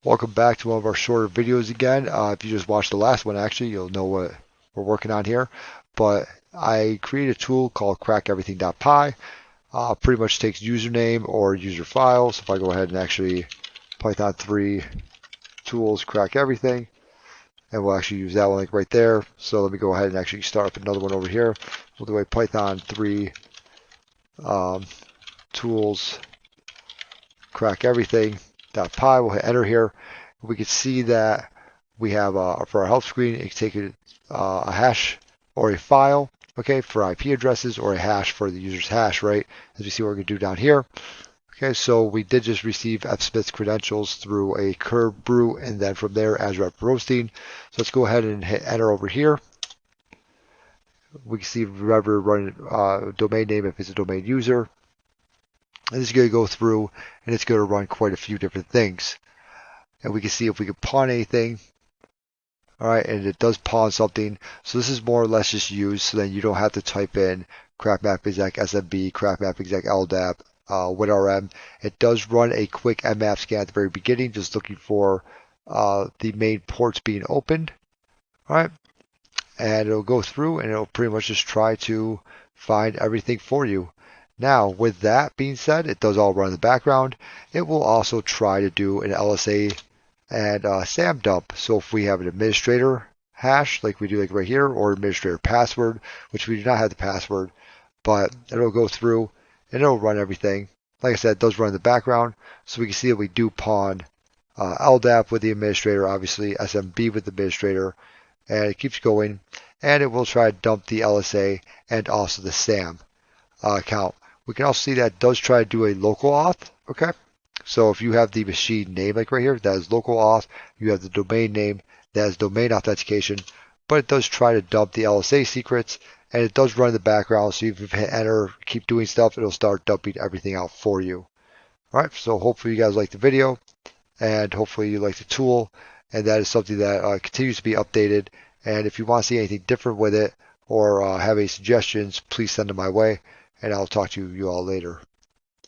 Welcome back to one of our shorter videos again. If you just watched the last one, actually, you'll know what we're working on here. But I created a tool called Crackeverything.py. Pretty much takes username or user file. So if I go ahead and actually Python 3 tools crack everything, and we'll actually use that one like right there. So let me go ahead and actually start up another one over here. We'll do a Python 3 tools crack everything.py. We'll hit enter here. We can see that we have for our help screen, it can take a hash or a file, okay, for IP addresses, or a hash for the user's hash, right? As you see what we're going to do down here. Okay, so we did just receive fsmith's credentials through a curve brew, and then from there Azure App Roasting. So let's go ahead and hit enter over here. We can see whoever running domain name if it's a domain user. And this is going to go through, and it's going to run quite a few different things. And we can see if we can pawn anything. All right, and it does pawn something. So this is more or less just used so then you don't have to type in Crackmapexec SMB, Crackmapexec LDAP, WinRM. It does run a quick mmap scan at the very beginning, just looking for the main ports being opened. All right, and it'll go through and it'll pretty much just try to find everything for you. Now, with that being said, it does all run in the background. It will also try to do an LSA and SAM dump. So if we have an administrator hash, like we do like right here, or administrator password, which we do not have the password, but it'll go through and it'll run everything. Like I said, it does run in the background. So we can see that we do pawn LDAP with the administrator, obviously SMB with the administrator, and it keeps going. And it will try to dump the LSA and also the SAM account. We can also see that it does try to do a local auth, okay? So if you have the machine name like right here, that is local auth. You have the domain name, that is domain authentication, but it does try to dump the LSA secrets, and it does run in the background. So if you hit enter, keep doing stuff, it'll start dumping everything out for you. All right, so hopefully you guys like the video, and hopefully you like the tool, and that is something that continues to be updated. And if you want to see anything different with it, or have any suggestions, please send them my way, and I'll talk to you all later.